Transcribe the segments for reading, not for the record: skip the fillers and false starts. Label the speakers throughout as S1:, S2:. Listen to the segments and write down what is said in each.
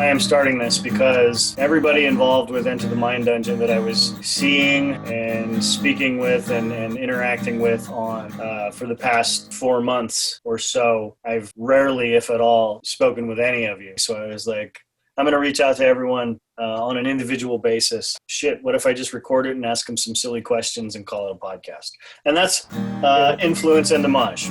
S1: I am starting this because everybody involved with Enter the Mind Dungeon that I was seeing and speaking with and interacting with on for the past 4 months or so, I've rarely, if at all, spoken with any of you. So I was like, I'm going to reach out to everyone on an individual basis. Shit, what if I just record it and ask them some silly questions and call it a podcast? And that's Influence and Homage.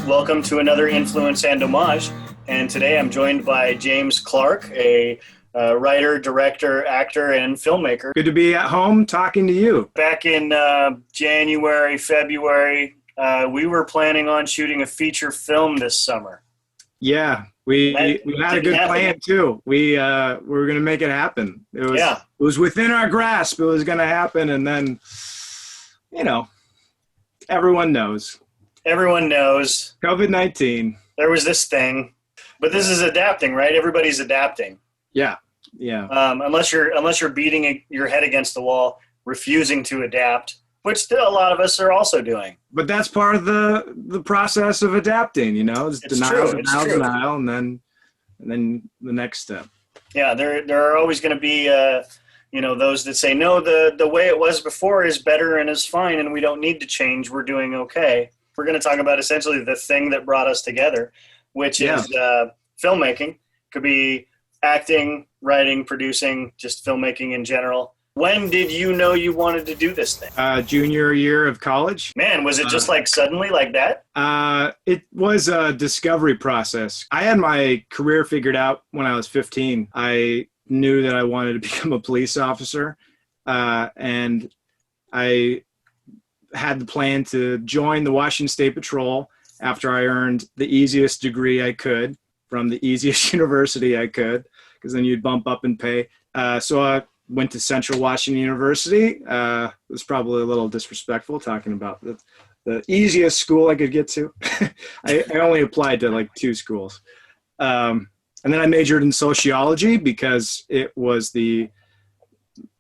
S1: Welcome to another Influence and Homage. And today I'm joined by James Clark, a writer, director, actor, and filmmaker.
S2: Good to be at home talking to you.
S1: Back in January, February, we were planning on shooting a feature film this summer.
S2: Yeah, we had a good plan too. We were going to make it happen. It was within our grasp. It was going to happen, and then, everyone knows.
S1: Everyone knows.
S2: COVID-19.
S1: There was this thing, but this is adapting, right? Everybody's adapting.
S2: Yeah.
S1: Unless you're beating your head against the wall, refusing to adapt, which still a lot of us are also doing.
S2: But that's part of the process of adapting, It's denial, and then the next step. Yeah,
S1: there are always going to be, those that say, no, the way it was before is better and is fine, and we don't need to change. We're doing okay. We're going to talk about essentially the thing that brought us together, which is filmmaking. Could be acting, writing, producing, just filmmaking in general. When did you know you wanted to do this thing?
S2: Junior year of college.
S1: Man, was it just like suddenly like that?
S2: It was a discovery process. I had my career figured out when I was 15. I knew that I wanted to become a police officer, and I had the plan to join the Washington State Patrol after I earned the easiest degree I could from the easiest university I could, because then you'd bump up in pay. So I went to Central Washington University. It was probably a little disrespectful talking about the easiest school I could get to. I only applied to like 2 schools. And then I majored in sociology because it was the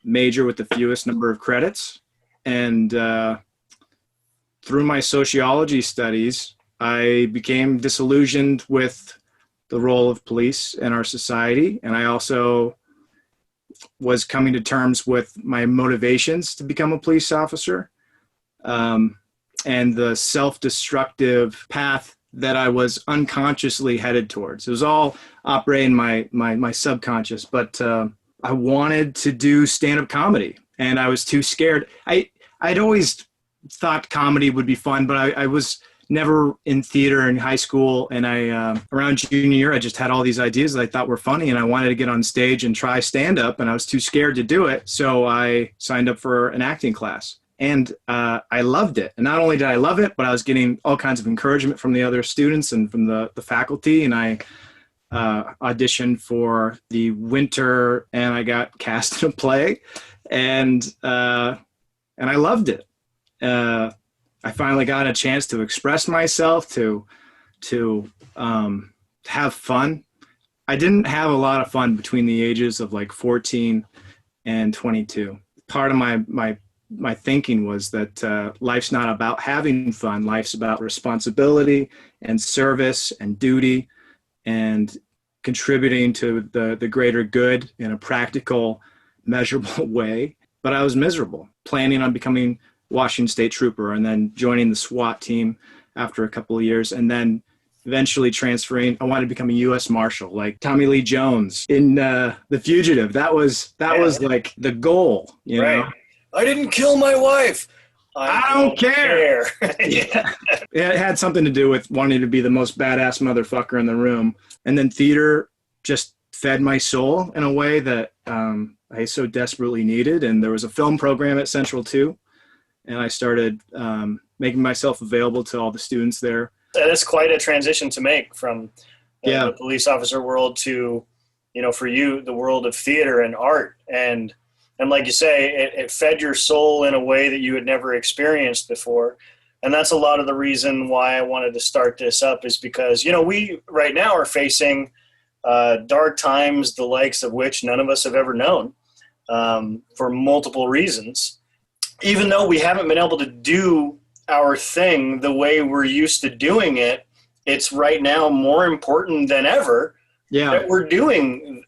S2: major with the fewest number of credits. And through my sociology studies, I became disillusioned with the role of police in our society. And I also was coming to terms with my motivations to become a police officer, and the self-destructive path that I was unconsciously headed towards. It was all operating my subconscious, but I wanted to do stand-up comedy, and I was too scared. I'd always thought comedy would be fun, but I was never in theater in high school, and around junior year, I just had all these ideas that I thought were funny, and I wanted to get on stage and try stand-up, and I was too scared to do it, so I signed up for an acting class, and I loved it. And not only did I love it, but I was getting all kinds of encouragement from the other students and from the faculty, and I auditioned for the winter, and I got cast in a play, and I loved it. I finally got a chance to express myself, to have fun. I didn't have a lot of fun between the ages of like 14 and 22. Part of my thinking was that life's not about having fun. Life's about responsibility and service and duty and contributing to the greater good in a practical, measurable way. But I was miserable, planning on becoming Washington State Trooper, and then joining the SWAT team after a couple of years, and then eventually transferring. I wanted to become a U.S. Marshal, like Tommy Lee Jones in The Fugitive. That was like the goal, you know?
S1: I didn't kill my wife.
S2: I don't care. Yeah. It had something to do with wanting to be the most badass motherfucker in the room. And then theater just fed my soul in a way that I so desperately needed. And there was a film program at Central too. And I started making myself available to all the students there.
S1: That is quite a transition to make from the police officer world to, for you, the world of theater and art. And like you say, it fed your soul in a way that you had never experienced before. And that's a lot of the reason why I wanted to start this up, is because, we right now are facing dark times, the likes of which none of us have ever known, for multiple reasons. Even though we haven't been able to do our thing the way we're used to doing it it's right now more important than ever that we're doing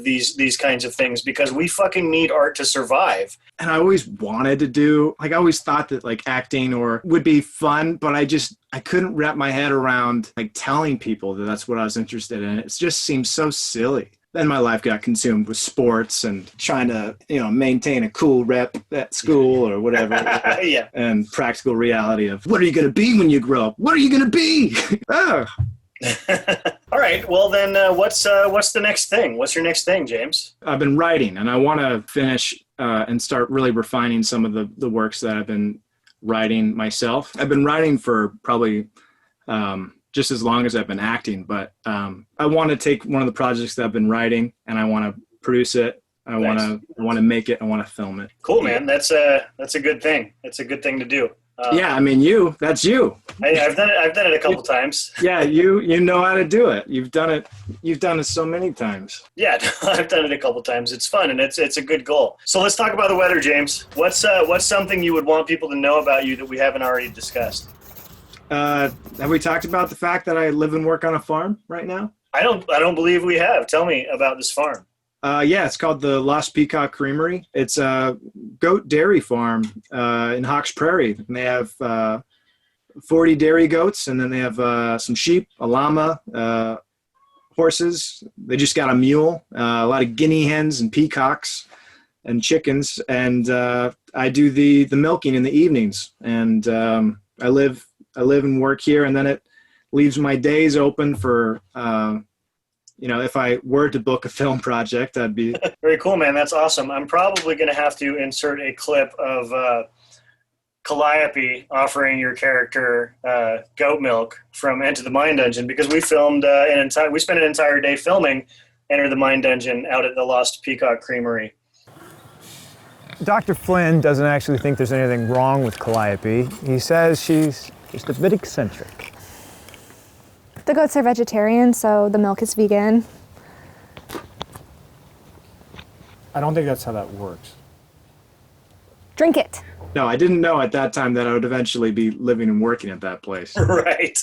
S1: these kinds of things, because we fucking need art to survive.
S2: And I always wanted to do, like, I always thought that like acting or would be fun, but I couldn't wrap my head around like telling people that that's what I was interested in. It just seems so silly. Then my life got consumed with sports and trying to, maintain a cool rep at school or whatever.
S1: Yeah.
S2: And practical reality of what are you going to be when you grow up? What are you going to be? Oh.
S1: All right. Well, then what's the next thing? What's your next thing, James?
S2: I've been writing, and I want to finish and start really refining some of the works that I've been writing myself. I've been writing for probably just as long as I've been acting, but I want to take one of the projects that I've been writing and I want to produce it. I want to make it. I want to film it.
S1: Cool, man. That's a good thing. It's a good thing to do.
S2: Yeah, I mean, that's you.
S1: I've done it a couple times.
S2: Yeah, you know how to do it. You've done it so many times.
S1: Yeah, I've done it a couple times. It's fun and it's a good goal. So let's talk about the weather, James. What's something you would want people to know about you that we haven't already discussed?
S2: Have we talked about the fact that I live and work on a farm right now?
S1: I don't believe we have. Tell me about this farm.
S2: Yeah, it's called the Lost Peacock Creamery. It's a goat dairy farm in Hawks Prairie. And they have 40 dairy goats, and then they have some sheep, a llama, horses. They just got a mule, a lot of guinea hens and peacocks and chickens. And I do the milking in the evenings. And I live and work here, and then it leaves my days open for if I were to book a film project, I'd be...
S1: Very cool, man. That's awesome. I'm probably going to have to insert a clip of Calliope offering your character goat milk from Enter the Mind Dungeon, because we filmed we spent an entire day filming Enter the Mind Dungeon out at the Lost Peacock Creamery.
S3: Dr. Flynn doesn't actually think there's anything wrong with Calliope. He says she's just a bit eccentric.
S4: The goats are vegetarian, so the milk is vegan.
S3: I don't think that's how that works.
S4: Drink it.
S2: No, I didn't know at that time that I would eventually be living and working at that place.
S1: Right.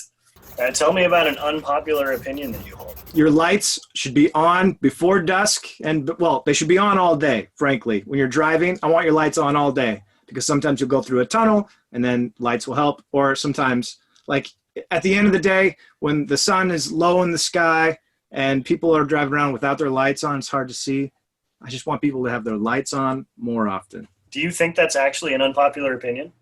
S1: Tell me about an unpopular opinion that you hold.
S2: Your lights should be on before dusk, and they should be on all day, frankly. When you're driving, I want your lights on all day, because sometimes you'll go through a tunnel and then lights will help, or sometimes, like, at the end of the day, when the sun is low in the sky and people are driving around without their lights on, it's hard to see. I just want people to have their lights on more often.
S1: Do you think that's actually an unpopular opinion?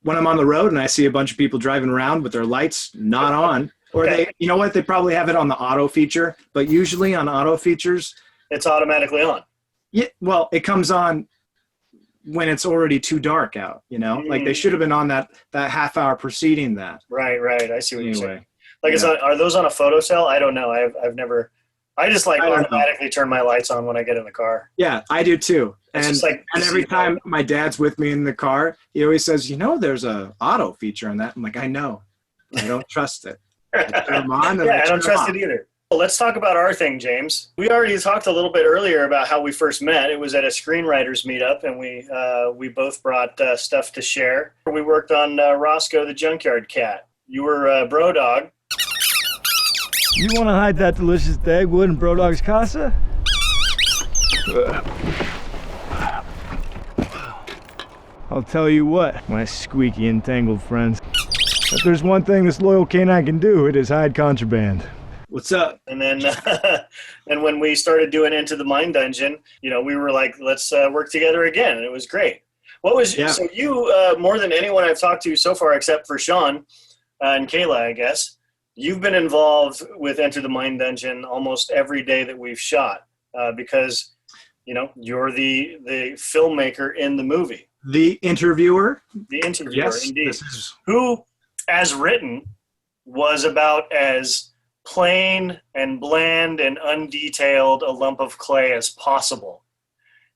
S2: When I'm on the road and I see a bunch of people driving around with their lights not on, or
S1: Okay.
S2: they probably have it on the auto feature, but usually on auto features,
S1: It's automatically on.
S2: yeah, well, it comes on when it's already too dark out, like they should have been on that half hour preceding that.
S1: Right. I see what you're saying.
S2: Like,
S1: are those on a photo cell? I don't know. I've never. I just automatically turn my lights on when I get in the car.
S2: Yeah, I do too.
S1: It's
S2: And every time my dad's with me in the car, he always says, there's a auto feature on that. I'm like, I know. I don't trust it. I turn them on.
S1: I don't trust it either. Well, let's talk about our thing, James. We already talked a little bit earlier about how we first met. It was at a screenwriters meetup, and we both brought stuff to share. We worked on Roscoe the Junkyard Cat. You were Bro Dog.
S5: You want to hide that delicious Dagwood in Brodog's casa? I'll tell you what, my squeaky entangled friends. If there's one thing this loyal canine can do, it is hide contraband.
S2: What's up?
S1: And then and when we started doing Into the Mind Dungeon, we were like, let's work together again. And it was great. So you, more than anyone I've talked to so far, except for Sean and Kayla, I guess, you've been involved with Enter the Mind Dungeon almost every day that we've shot because, you're the filmmaker in the movie.
S2: The interviewer?
S1: The interviewer,
S2: yes,
S1: indeed. Who, as written, was about as plain and bland and undetailed a lump of clay as possible.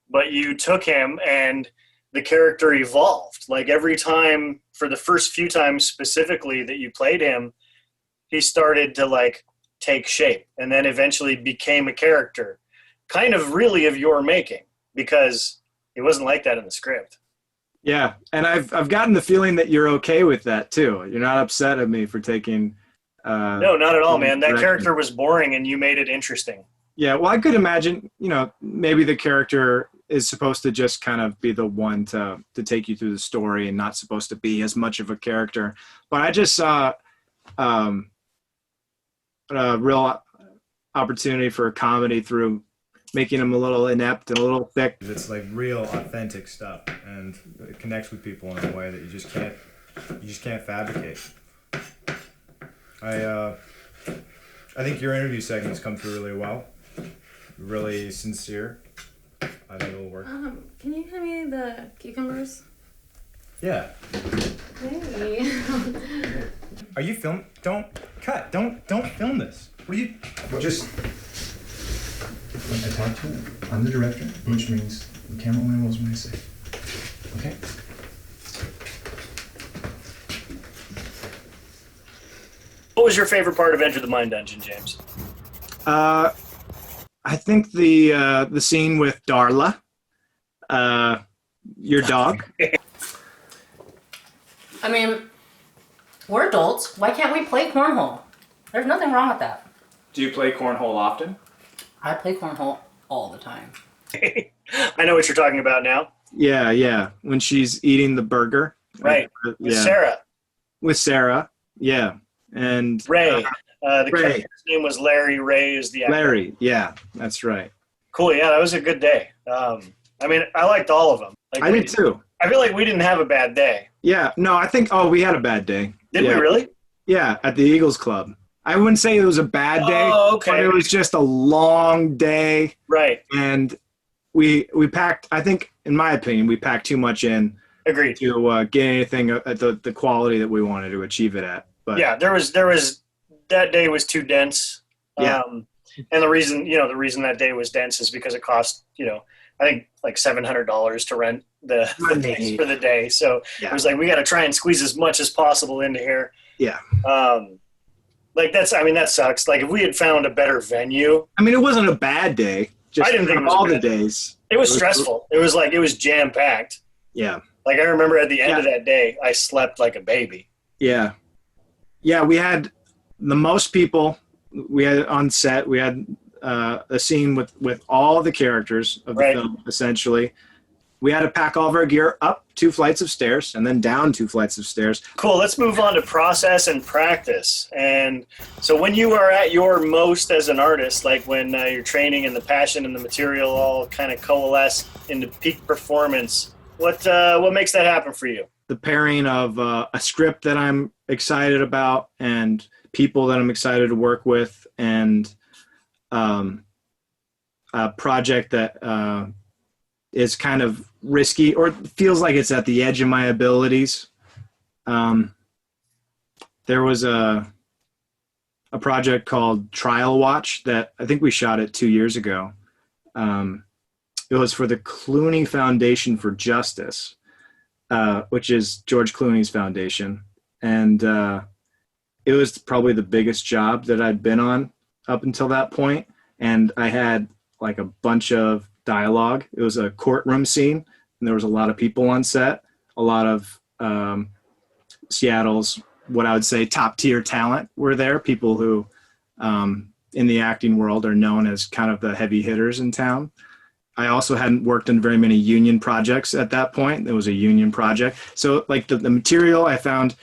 S1: But you took him and the character evolved. Like every time, for the first few times specifically that you played him, he started to take shape and then eventually became a character kind of really of your making, because it wasn't like that in the script.
S2: Yeah, and I've gotten the feeling that you're okay with that too. You're not upset at me for taking
S1: No, not at all, man. That
S2: directing.
S1: character was boring, and you made it interesting.
S2: Yeah, well, I could imagine, maybe the character is supposed to just kind of be the one to take you through the story and not supposed to be as much of a character. But I just saw a real opportunity for a comedy through making him a little inept and a little thick.
S5: It's like real, authentic stuff, and it connects with people in a way that you just can't fabricate. I think your interview segments come through really well. Really sincere. I think it'll work.
S6: Can you hand me the cucumbers?
S5: Yeah.
S6: Hey.
S5: Are you film? Don't film this. What are you?
S7: Just. I talk to him. I'm the director, which means the camera only rolls when I say. Okay.
S1: What was your favorite part of Enter the Mind Dungeon, James?
S2: I think the scene with Darla, your dog.
S8: I mean, we're adults. Why can't we play cornhole? There's nothing wrong with that.
S2: Do you play cornhole often?
S8: I play cornhole all the time.
S1: I know what you're talking about now.
S2: Yeah. When she's eating the burger.
S1: Right. With Sarah.
S2: With Sarah, yeah. And
S1: Ray. The
S2: Ray.
S1: character's name was Larry. Ray is the actor.
S2: Larry, yeah, that's right.
S1: Cool, yeah, that was a good day. I mean, I liked all of them.
S2: I did too.
S1: I feel like we didn't have a bad day.
S2: Yeah, no, I think, we had a bad day.
S1: Did we really?
S2: Yeah, at the Eagles Club. I wouldn't say it was a bad day,
S1: okay.
S2: but it was just a long day.
S1: Right.
S2: And we packed, I think, in my opinion, we packed too much in.
S1: Agreed.
S2: To get anything at the quality that we wanted to achieve it at. But
S1: yeah, there was that day was too dense.
S2: Yeah.
S1: And the reason that day was dense is because it cost, I think like $700 to rent the place for the day. So it was like, we got to try and squeeze as much as possible into here.
S2: Yeah.
S1: That sucks. Like if we had found a better venue.
S2: I mean, it wasn't a bad day. Just
S1: I didn't think it was
S2: all
S1: a
S2: the
S1: bad day.
S2: days.
S1: It was stressful. It was jam packed.
S2: Yeah.
S1: Like I remember at the end of that day, I slept like a baby.
S2: Yeah. Yeah, we had the most people we had on set. We had a scene with all the characters of the film, essentially. We had to pack all of our gear up 2 flights of stairs and then down 2 flights of stairs.
S1: Cool. Let's move on to process and practice. And so when you are at your most as an artist, like when your training and the passion and the material all kind of coalesce into peak performance, what makes that happen for you?
S2: The pairing of a script that I'm excited about and people that I'm excited to work with, and a project that is kind of risky or feels like it's at the edge of my abilities. There was a project called Trial Watch that I think we shot it 2 years ago. It was for the Clooney Foundation for Justice, which is George Clooney's foundation. And it was probably the biggest job that I'd been on up until that point. And I had like a bunch of dialogue. It was a courtroom scene, and there was a lot of people on set, a lot of Seattle's, what I would say, top tier talent were there, people who in the acting world are known as kind of the heavy hitters in town. I also hadn't worked on very many union projects at that point. It was a union project. So like the material I found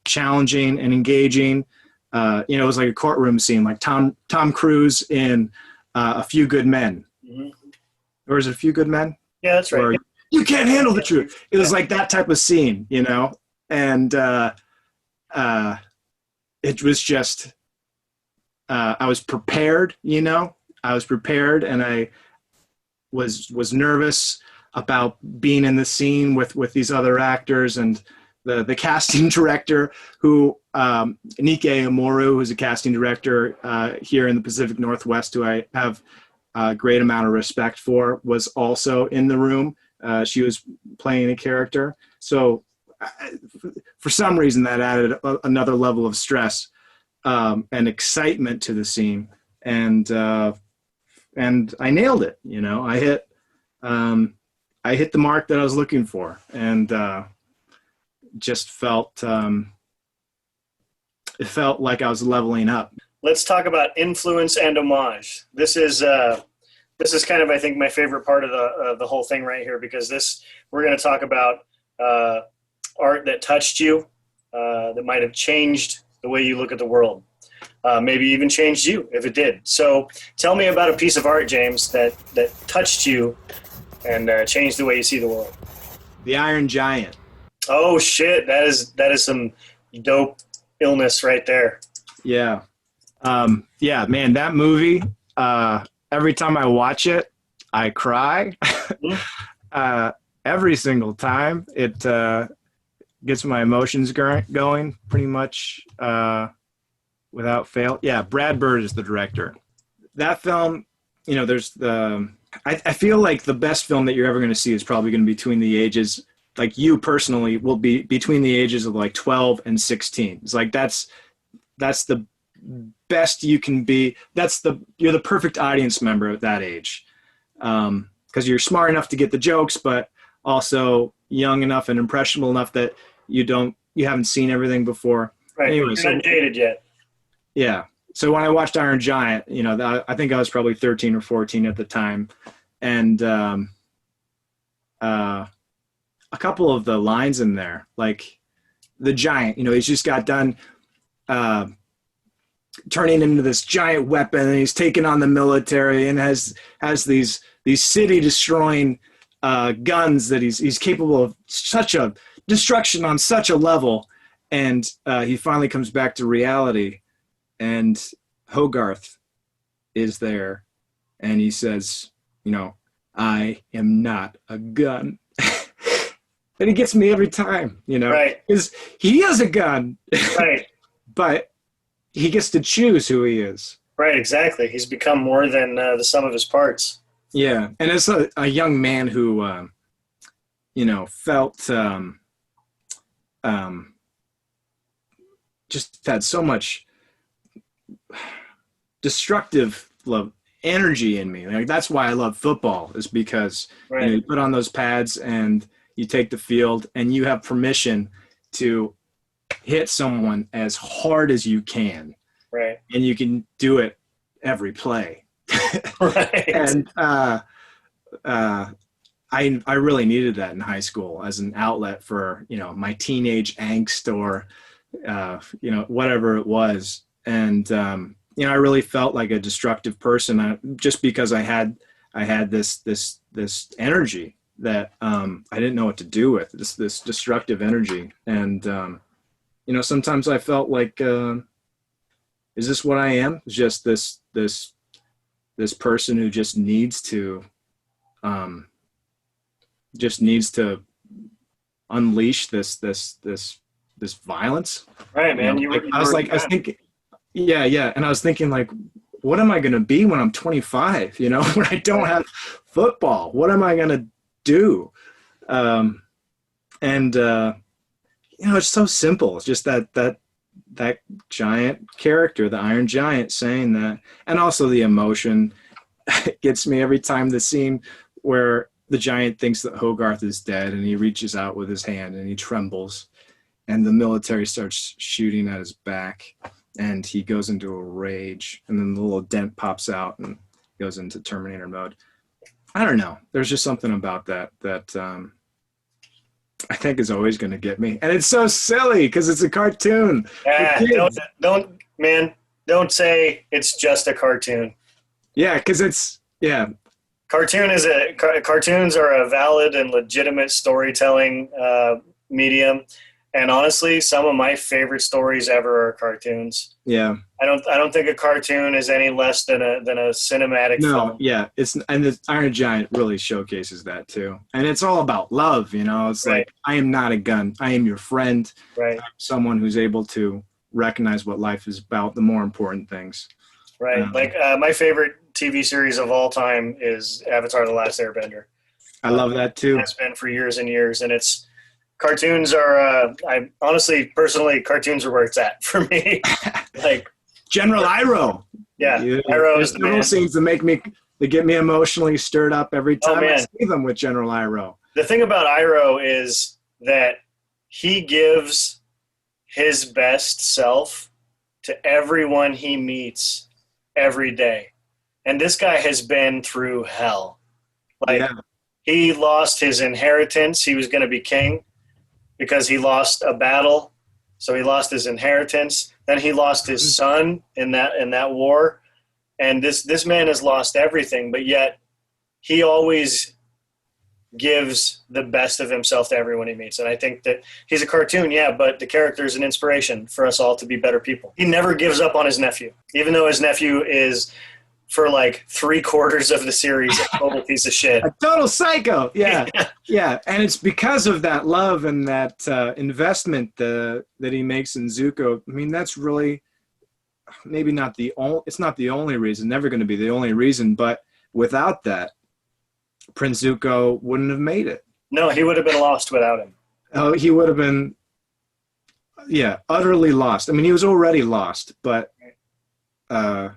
S2: challenging and engaging. It was like a courtroom scene, like Tom Cruise in A Few Good Men. Mm-hmm. Or is it A Few Good Men?
S1: Yeah, that's right.
S2: Or, you can't handle the truth. It was like that type of scene, and it was just, I was prepared, I was prepared, and I was nervous about being in the scene with these other actors, and the casting director who, Nike Amoru, who's a casting director here in the Pacific Northwest, who I have a great amount of respect for, was also in the room. She was playing a character. So for some reason that added another level of stress and excitement to the scene. And I nailed it. I hit the mark that I was looking for, and just felt it felt like I was leveling up.
S1: Let's talk about influence and homage. This is kind of, I think, my favorite part of the whole thing right here, because we're going to talk about art that touched you, that might have changed the way you look at the world. Maybe even changed you if it did. So tell me about a piece of art, James, that touched you and changed the way you see the world.
S2: The Iron Giant.
S1: Oh shit, that is some dope illness right there.
S2: Yeah. Yeah, man, that movie, every time I watch it, I cry. Every single time. It gets my emotions going pretty much without fail. Yeah, Brad Bird is the director. That film, there's I feel like the best film that you're ever going to see is probably going to be between the ages, like you personally will be between the ages of like 12 and 16. It's like that's the best you can be. You're the perfect audience member at that age, because you're smart enough to get the jokes, but also young enough and impressionable enough that you haven't seen everything before.
S1: Right.
S2: Anyway,
S1: You're not dated yet.
S2: Yeah. So when I watched Iron Giant, I think I was probably 13 or 14 at the time, and a couple of the lines in there, like the giant, he's just got done turning into this giant weapon, and he's taken on the military and has these city destroying guns that he's capable of such a destruction on such a level, and he finally comes back to reality, and Hogarth is there, and he says, I am not a gun. And he gets me every time,
S1: Right.
S2: Because he has a gun.
S1: Right.
S2: But he gets to choose who he is.
S1: Right, exactly. He's become more than the sum of his parts.
S2: Yeah, and as a young man who, felt just had so much destructive energy in me. Like, that's why I love football, is because
S1: Right.
S2: you put on those pads and you take the field, and you have permission to hit someone as hard as you can.
S1: Right.
S2: And you can do it every play.
S1: Right.
S2: And I really needed that in high school as an outlet for, my teenage angst or, whatever it was. And, I really felt like a destructive person just because I had this energy that I didn't know what to do with, this destructive energy. And, sometimes I felt like, is this what I am? Just this person who just needs to unleash this violence.
S1: Right, man.
S2: I was thinking, yeah. And I was thinking, like, what am I going to be when I'm 25? When I don't have football, what am I going to do? It's so simple. It's just that giant character, the Iron Giant, saying that, and also the emotion gets me every time. The scene where the giant thinks that Hogarth is dead, and he reaches out with his hand and he trembles, and the military starts shooting at his back, and he goes into a rage, and then the little dent pops out and goes into Terminator mode. I don't know. There's just something about that I think is always going to get me. And it's so silly because it's a cartoon.
S1: Don't say it's just a cartoon.
S2: Yeah, because
S1: Cartoons are a valid and legitimate storytelling medium. And honestly, some of my favorite stories ever are cartoons.
S2: Yeah.
S1: I don't think a cartoon is any less than a cinematic film.
S2: Yeah. And the Iron Giant really showcases that too. And it's all about love, It's
S1: Right.
S2: like, I am not a gun. I am your friend.
S1: Right.
S2: I'm someone who's able to recognize what life is about, the more important things.
S1: Right. My favorite TV series of all time is Avatar: The Last Airbender.
S2: I love that too.
S1: It's been for years and years, and cartoons are. I honestly, personally, cartoons are where it's at for me. Like
S2: General Iroh.
S1: Yeah,
S2: Iroh is the man. Scenes that get me emotionally stirred up every time I see them with General Iroh.
S1: The thing about Iroh is that he gives his best self to everyone he meets every day. And this guy has been through hell. Like, he lost his inheritance. He was going to be king because he lost a battle. So he lost his inheritance. Then he lost his son in that war. And this man has lost everything, but yet he always gives the best of himself to everyone he meets. And I think that he's a cartoon, but the character is an inspiration for us all to be better people. He never gives up on his nephew, even though his nephew is, for like 3/4 of the series, a total piece of shit.
S2: A total psycho. Yeah. Yeah. And it's because of that love and that investment that he makes in Zuko. I mean, that's really maybe not it's not the only reason, never going to be the only reason, but without that, Prince Zuko wouldn't have made it.
S1: No, he would have been lost without him.
S2: Oh, he would have been, utterly lost. I mean, he was already lost, but there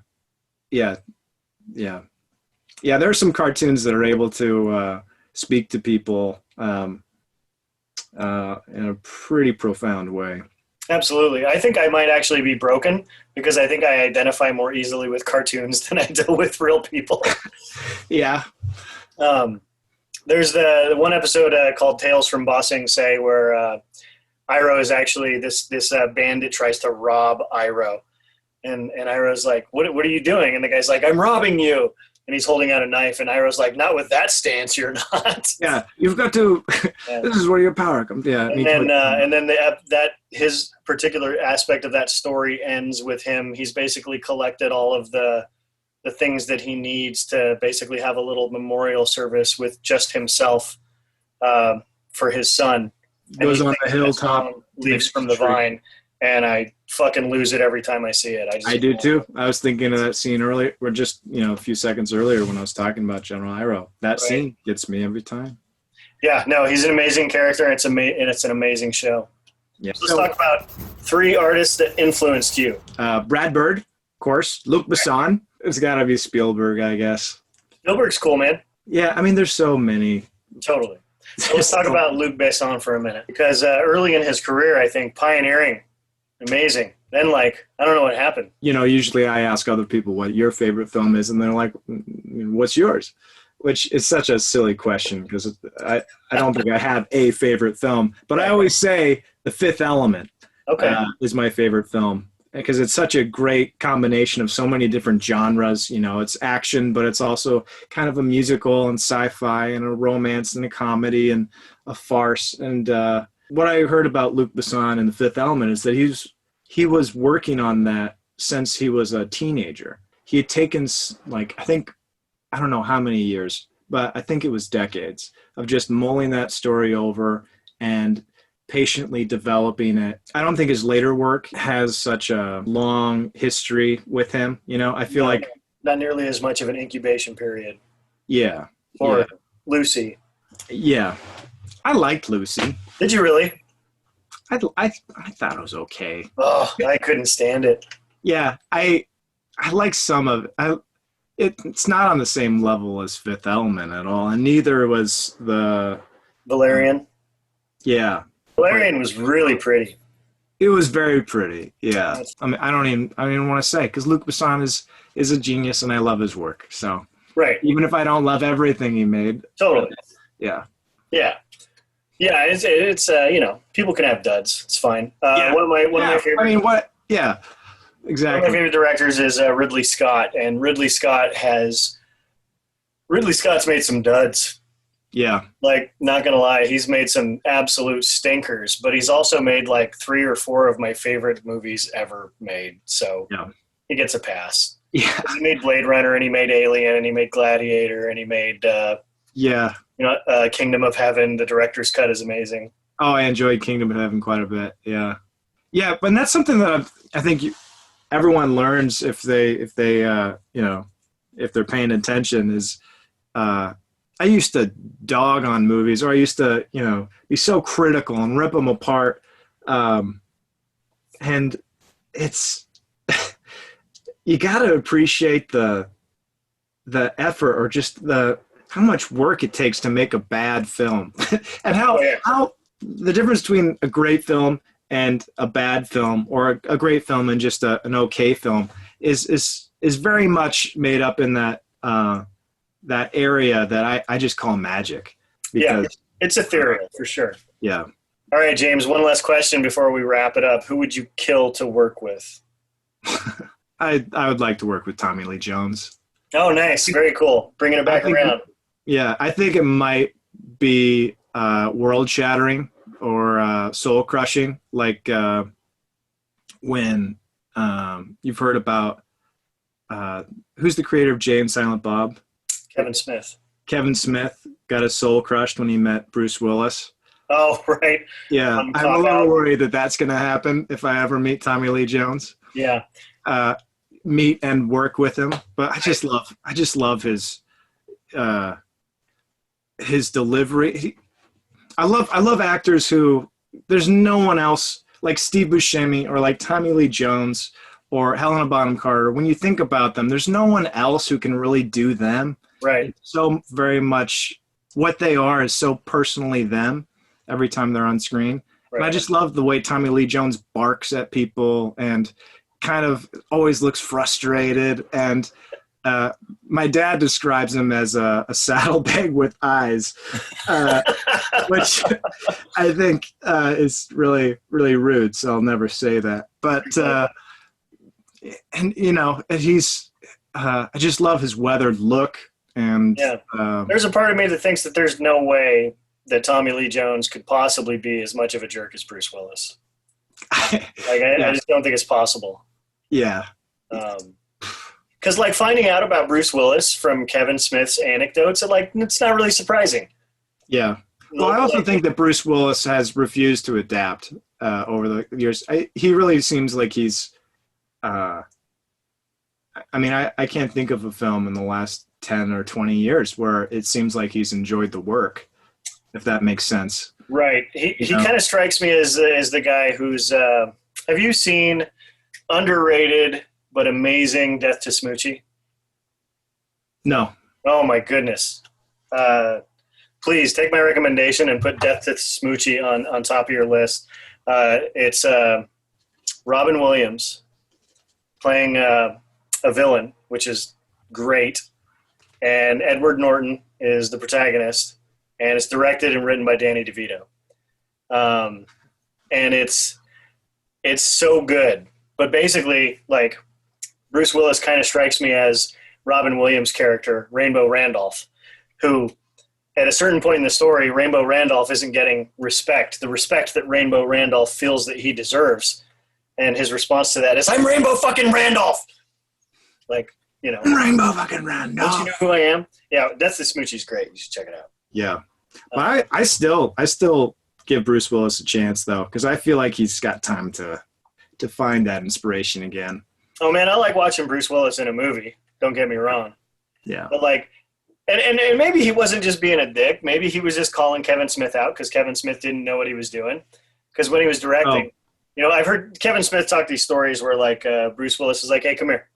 S2: are some cartoons that are able to speak to people in a pretty profound way.
S1: Absolutely. I think I might actually be broken because I think I identify more easily with cartoons than I do with real people.
S2: Yeah.
S1: There's the one episode called Tales from Ba Sing Se where Iroh is actually this bandit tries to rob Iroh. And Iroh's like, what are you doing? And the guy's like, I'm robbing you. And he's holding out a knife. And Iroh's like, not with that stance, you're not.
S2: Yeah, you've got to. This is where your power comes. Yeah.
S1: And then that his particular aspect of that story ends with him. He's basically collected all of the things that he needs to basically have a little memorial service with just himself for his son.
S2: Goes on the hilltop.
S1: Leaves from the vine. And I fucking lose it every time I see it.
S2: I do too. I was thinking of that scene earlier, or just a few seconds earlier when I was talking about General Iroh. That scene gets me every time.
S1: Yeah, no, he's an amazing character, and it's an amazing show.
S2: Yeah.
S1: So let's talk about 3 artists that influenced you.
S2: Brad Bird, of course. Luc Besson. It's got to be Spielberg, I guess.
S1: Spielberg's cool, man.
S2: Yeah, I mean, there's so many.
S1: Totally. So let's talk about Luc Besson for a minute, because early in his career, I think pioneering. Amazing. Then, I don't know what happened.
S2: Usually I ask other people what your favorite film is, and they're like, what's yours? Which is such a silly question because I don't think I have a favorite film. But I always say The Fifth Element is my favorite film because it's such a great combination of so many different genres. It's action, but it's also kind of a musical and sci-fi and a romance and a comedy and a farce. And what I heard about Luc Besson and The Fifth Element is that he was working on that since he was a teenager. He had taken I don't know how many years, but I think it was decades of just mulling that story over and patiently developing it. I don't think his later work has such a long history with him. I feel like
S1: not nearly as much of an incubation period.
S2: Yeah.
S1: Or Lucy.
S2: Yeah. I liked Lucy.
S1: Did you really?
S2: I thought it was okay.
S1: Oh, I couldn't stand it.
S2: Yeah, I like some of it. It's not on the same level as Fifth Element at all, and neither was the
S1: Valerian.
S2: Yeah,
S1: Valerian was really pretty.
S2: It was very pretty. Yeah, I mean, I don't even want to say because Luc Besson is a genius, and I love his work. So even if I don't love everything he made,
S1: totally.
S2: Yeah.
S1: It's people can have duds. It's fine. One of my favorite.
S2: I mean, what? Yeah, exactly.
S1: One of my favorite directors is Ridley Scott, and Ridley Scott's made some duds.
S2: Yeah.
S1: Not gonna lie, he's made some absolute stinkers, but he's also made 3 or 4 of my favorite movies ever made. So he gets a pass.
S2: Yeah.
S1: He made Blade Runner, and he made Alien, and he made Gladiator, and he made Kingdom of Heaven. The director's cut is amazing.
S2: Oh, I enjoyed Kingdom of Heaven quite a bit. Yeah, but that's something that I think everyone learns if they're paying attention. Is I used to dog on movies, or I used to be so critical and rip them apart, and it's you got to appreciate the effort or just how much work it takes to make a bad film and how the difference between a great film and a bad film, or a great film and just an okay film, is very much made up in that that area that I just call magic. Because,
S1: it's ethereal for sure.
S2: Yeah.
S1: All right, James, one last question before we wrap it up. Who would you kill to work with?
S2: I would like to work with Tommy Lee Jones.
S1: Oh, nice. Very cool. Bringing it back around.
S2: Yeah, I think it might be world-shattering or soul-crushing, like when you've heard about who's the creator of Jay and Silent Bob?
S1: Kevin Smith.
S2: Kevin Smith got his soul crushed when he met Bruce Willis.
S1: Oh, right.
S2: Yeah, I'm a little worried that that's going to happen if I ever meet Tommy Lee Jones.
S1: Yeah.
S2: Meet and work with him, but I just love his delivery. I love actors who there's no one else like Steve Buscemi or like Tommy Lee Jones or Helena Bonham Carter. When you think about them, there's no one else who can really do them.
S1: Right.
S2: It's so very much what they are is so personally them every time they're on screen. Right. And I just love the way Tommy Lee Jones barks at people and kind of always looks frustrated. And my dad describes him as a saddlebag with eyes, which I think is really, really rude. So I'll never say that. But, and you know, he's, I just love his weathered look. And
S1: there's a part of me that thinks that there's no way that Tommy Lee Jones could possibly be as much of a jerk as Bruce Willis. I just don't think it's possible.
S2: Yeah.
S1: Because like finding out about Bruce Willis from Kevin Smith's anecdotes, it's not really surprising.
S2: Yeah. Well, I also think that Bruce Willis has refused to adapt over the years. He really seems like he's. I can't think of a film in the last 10 or 20 years where it seems like he's enjoyed the work, if that makes sense.
S1: Right. He kind of strikes me as the guy who's. Have you seen underrated but amazing Death to Smoochie? No. Oh my goodness. Please take my recommendation and put Death to Smoochie on top of your list. It's Robin Williams playing a villain, which is great. And Edward Norton is the protagonist. And it's directed and written by Danny DeVito. And it's so good. But basically, like, Bruce Willis kind of strikes me as Robin Williams' character, Rainbow Randolph, who at a certain point in the story, Rainbow Randolph isn't getting respect, the respect that Rainbow Randolph feels that he deserves. And his response to that is, I'm Rainbow fucking Randolph. Like, you know.
S2: Rainbow fucking Randolph.
S1: Don't you know who I am? Yeah, Death to Smoochie's great. You should check it out.
S2: Yeah. But I still give Bruce Willis a chance, though, because I feel like he's got time to find that inspiration again.
S1: Oh, man, I like watching Bruce Willis in a movie. Don't get me wrong.
S2: Yeah.
S1: But, like, and maybe he wasn't just being a dick. Maybe he was just calling Kevin Smith out because Kevin Smith didn't know what he was doing. Because when he was directing, you know, I've heard Kevin Smith talk these stories where, like, Bruce Willis is like, hey, come here.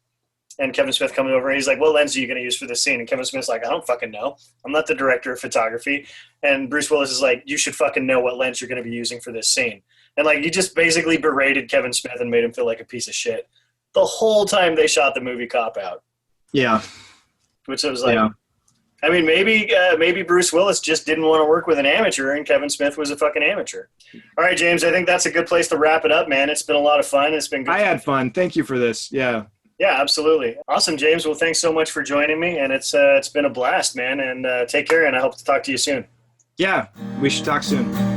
S1: And Kevin Smith comes over and he's like, what lens are you going to use for this scene? And Kevin Smith's like, I don't fucking know. I'm not the director of photography. And Bruce Willis is like, you should fucking know what lens you're going to be using for this scene. And, like, he just basically berated Kevin Smith and made him feel like a piece of shit the whole time they shot the movie Cop Out.
S2: Yeah.
S1: Which I was like, I mean, maybe Bruce Willis just didn't want to work with an amateur and Kevin Smith was a fucking amateur. All right, James, I think that's a good place to wrap it up, man. It's been a lot of fun. It's been good.
S2: I had fun. Thank you for this. Yeah.
S1: Yeah, absolutely. Awesome, James. Well, thanks so much for joining me. And it's been a blast, man. And take care. And I hope to talk to you soon.
S2: Yeah, we should talk soon.